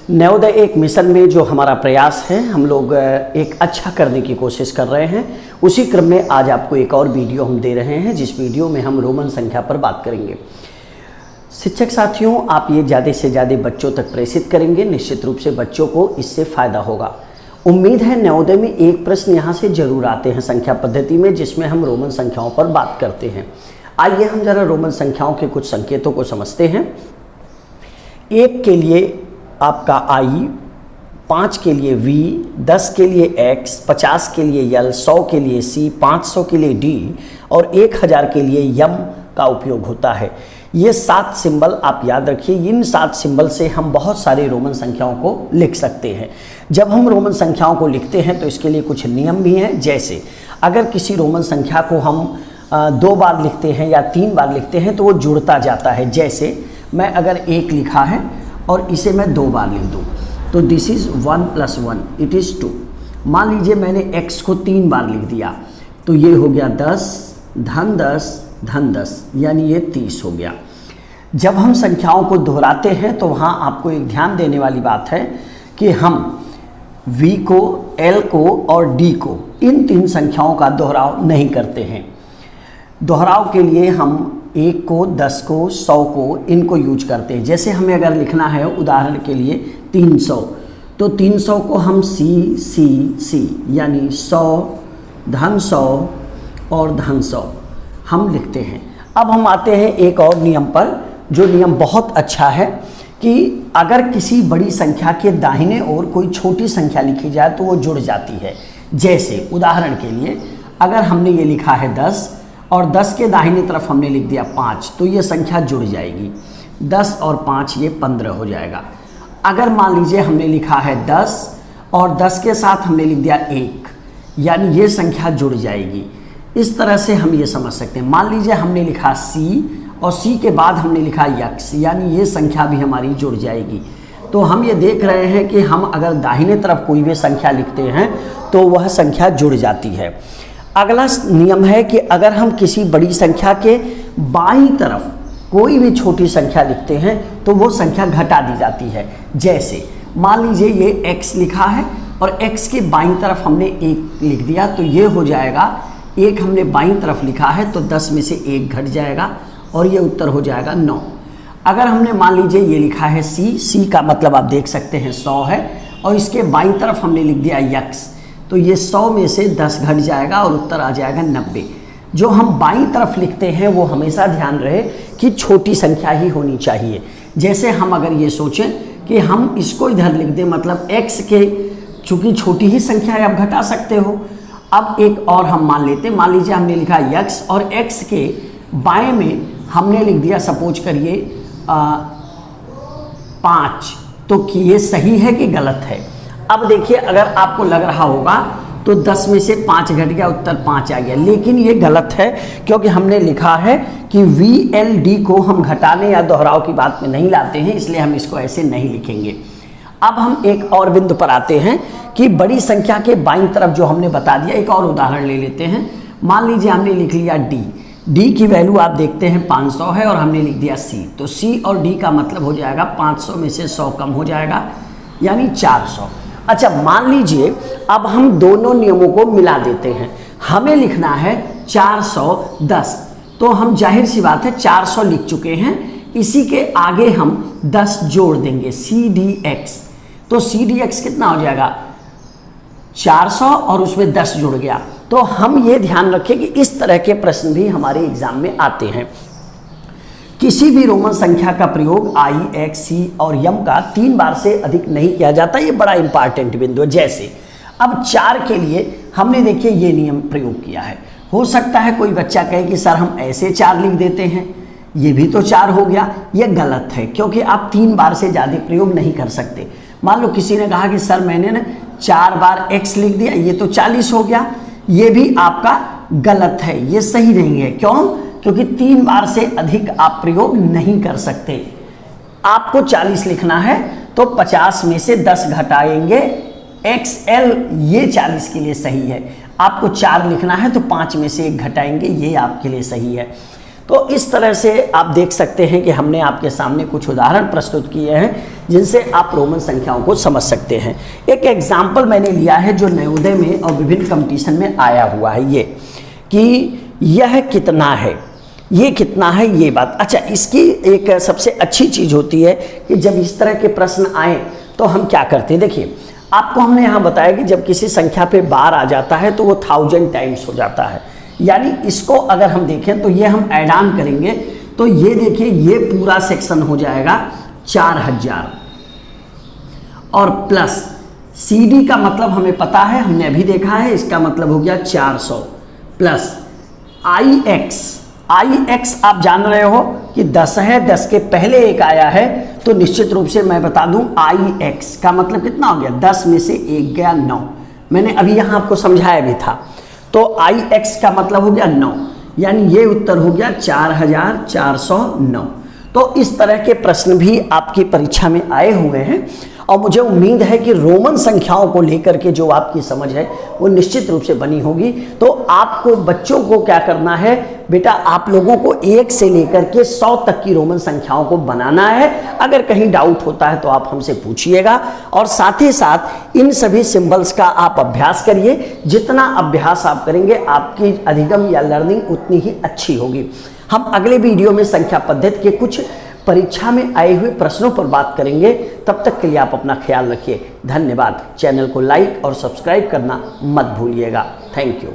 नवोदय एक मिशन में जो हमारा प्रयास है, हम लोग एक अच्छा करने की कोशिश कर रहे हैं। उसी क्रम में आज आपको एक और वीडियो हम दे रहे हैं, जिस वीडियो में हम रोमन संख्या पर बात करेंगे। शिक्षक साथियों, आप ये ज़्यादा से ज़्यादा बच्चों तक प्रेषित करेंगे, निश्चित रूप से बच्चों को इससे फ़ायदा होगा। उम्मीद है नवोदय में एक प्रश्न यहाँ से जरूर आते हैं संख्या पद्धति में, जिसमें हम रोमन संख्याओं पर बात करते हैं। आइए हम जरा रोमन संख्याओं के कुछ संकेतों को समझते हैं। 1 के लिए आपका I, 5 के लिए V, 10 के लिए X, 50 के लिए L, 100 के लिए C, 500 के लिए D और 1000 के लिए M का उपयोग होता है। ये 7 सिंबल आप याद रखिए। इन 7 सिंबल से हम बहुत सारे रोमन संख्याओं को लिख सकते हैं। जब हम रोमन संख्याओं को लिखते हैं तो इसके लिए कुछ नियम भी हैं। जैसे अगर किसी रोमन संख्या को हम 2 बार लिखते हैं या 3 बार लिखते हैं तो वो जुड़ता जाता है। जैसे मैं अगर 1 लिखा है और इसे मैं 2 बार लिख दूँ तो दिस इज़ 1 + 1 इट इज़ 2। मान लीजिए मैंने x को 3 बार लिख दिया तो ये हो गया 10 धन 10 धन 10, यानी ये 30 हो गया। जब हम संख्याओं को दोहराते हैं तो वहाँ आपको एक ध्यान देने वाली बात है कि हम v को, l को और d को, इन 3 संख्याओं का दोहराव नहीं करते हैं। दोहराव के लिए हम 1 को, 10 को, 100 को, इनको यूज करते हैं। जैसे हमें अगर लिखना है उदाहरण के लिए 300, तो 300 को हम C यानी 100 धन 100 और धन 100 हम लिखते हैं। अब हम आते हैं एक और नियम पर, जो नियम बहुत अच्छा है कि अगर किसी बड़ी संख्या के दाहिने ओर कोई छोटी संख्या लिखी जाए तो वो जुड़ जाती है। जैसे उदाहरण के लिए अगर हमने ये लिखा है 10 और 10 के दाहिनी तरफ हमने लिख दिया 5, तो ये संख्या जुड़ जाएगी। 10 और 5 ये 15 हो जाएगा। अगर मान लीजिए हमने लिखा है 10 और 10 के साथ हमने लिख दिया 1, यानी ये संख्या जुड़ जाएगी। इस तरह से हम ये समझ सकते हैं। मान लीजिए हमने लिखा C और C के बाद हमने लिखा X, यानी ये संख्या भी हमारी जुड़ जाएगी। तो हम ये देख रहे हैं कि हम अगर दाहिने तरफ कोई भी संख्या लिखते हैं तो वह संख्या जुड़ जाती है। अगला नियम है कि अगर हम किसी बड़ी संख्या के बाईं तरफ कोई भी छोटी संख्या लिखते हैं तो वो संख्या घटा दी जाती है। जैसे मान लीजिए ये x लिखा है और x के बाईं तरफ हमने 1 लिख दिया तो ये हो जाएगा, 1 हमने बाईं तरफ लिखा है तो 10 में से 1 घट जाएगा और ये उत्तर हो जाएगा 9। अगर हमने मान लीजिए ये लिखा है C का मतलब आप देख सकते हैं 100 है और इसके बाईं तरफ हमने लिख दिया x, तो ये 100 में से 10 घट जाएगा और उत्तर आ जाएगा 90। जो हम बाईं तरफ लिखते हैं वो हमेशा ध्यान रहे कि छोटी संख्या ही होनी चाहिए। जैसे हम अगर ये सोचें कि हम इसको इधर लिख दें, मतलब x के, चूँकि छोटी ही संख्या है आप घटा सकते हो। अब एक और हम मान लेते हैं, मान लीजिए हमने लिखा x और x के बाएं में हमने लिख दिया सपोज करिए 5, तो कि ये सही है कि गलत है। अब देखिए अगर आपको लग रहा होगा तो 10 में से 5 घट गया, उत्तर 5 आ गया, लेकिन ये गलत है क्योंकि हमने लिखा है कि VLD को हम घटाने या दोहराव की बात में नहीं लाते हैं, इसलिए हम इसको ऐसे नहीं लिखेंगे। अब हम एक और बिंदु पर आते हैं कि बड़ी संख्या के बाईं तरफ जो हमने बता दिया, एक और उदाहरण ले लेते हैं। मान लीजिए हमने लिख लिया D की वैल्यू आप देखते हैं 500 है और हमने लिख दिया C, तो C और D का मतलब हो जाएगा 500 में से 100 कम हो जाएगा, यानी 400। अच्छा, मान लीजिए अब हम दोनों नियमों को मिला देते हैं। हमें लिखना है 410, तो हम जाहिर सी बात है 400 लिख चुके हैं, इसी के आगे हम 10 जोड़ देंगे CDX, तो CDX कितना हो जाएगा 400 और उसमें 10 जुड़ गया। तो हम ये ध्यान रखें कि इस तरह के प्रश्न भी हमारे एग्जाम में आते हैं। किसी भी रोमन संख्या का प्रयोग I, X, C और M का 3 बार से अधिक नहीं किया जाता। ये बड़ा इंपॉर्टेंट बिंदु है। जैसे अब 4 के लिए हमने देखिए ये नियम प्रयोग किया है। हो सकता है कोई बच्चा कहे कि सर हम ऐसे 4 लिख देते हैं, ये भी तो 4 हो गया। ये गलत है क्योंकि आप 3 बार से ज़्यादा प्रयोग नहीं कर सकते। मान लो किसी ने कहा कि सर मैंने ना 4 बार X लिख दिया, ये तो 40 हो गया, ये भी आपका गलत है, ये सही नहीं है। क्यों? क्योंकि 3 बार से अधिक आप प्रयोग नहीं कर सकते। आपको 40 लिखना है तो 50 में से 10 घटाएंगे XL, ये 40 के लिए सही है। आपको 4 लिखना है तो 5 में से 1 घटाएंगे, ये आपके लिए सही है। तो इस तरह से आप देख सकते हैं कि हमने आपके सामने कुछ उदाहरण प्रस्तुत किए हैं जिनसे आप रोमन संख्याओं को समझ सकते हैं। एक एग्जाम्पल मैंने लिया है जो नवोदय में और विभिन्न कंपटीशन में आया हुआ है, ये कि यह कितना है, ये कितना है, ये बात। अच्छा, इसकी एक सबसे अच्छी चीज़ होती है कि जब इस तरह के प्रश्न आए तो हम क्या करते हैं। देखिए, आपको हमने यहाँ बताया कि जब किसी संख्या पे बार आ जाता है तो वो 1000 टाइम्स हो जाता है। यानी इसको अगर हम देखें तो ये हम ऐड ऑन करेंगे तो ये देखिए ये पूरा सेक्शन हो जाएगा 4000 और प्लस CD का मतलब हमें पता है, हमने अभी देखा है, इसका मतलब हो गया 400 प्लस IX आप जान रहे हो कि 10 है, 10 के पहले एक आया है तो निश्चित रूप से मैं बता दूं IX का मतलब कितना हो गया, 10 में से 1 गया 9। मैंने अभी यहां आपको समझाया भी था। तो IX का मतलब हो गया 9, यानी ये उत्तर हो गया 4409। तो इस तरह के प्रश्न भी आपकी परीक्षा में आए हुए हैं और मुझे उम्मीद है कि रोमन संख्याओं को लेकर के जो आपकी समझ है वो निश्चित रूप से बनी होगी। तो आपको बच्चों को क्या करना है बेटा, आप लोगों को 1 से लेकर के 100 तक की रोमन संख्याओं को बनाना है। अगर कहीं डाउट होता है तो आप हमसे पूछिएगा और साथ ही साथ इन सभी सिंबल्स का आप अभ्यास करिए। जितना अभ्यास आप करेंगे आपकी अधिगम या लर्निंग उतनी ही अच्छी होगी। हम अगले वीडियो में संख्या पद्धति के कुछ परीक्षा में आए हुए प्रश्नों पर बात करेंगे। तब तक के लिए आप अपना ख्याल रखिए। धन्यवाद। चैनल को लाइक और सब्सक्राइब करना मत भूलिएगा। Thank you.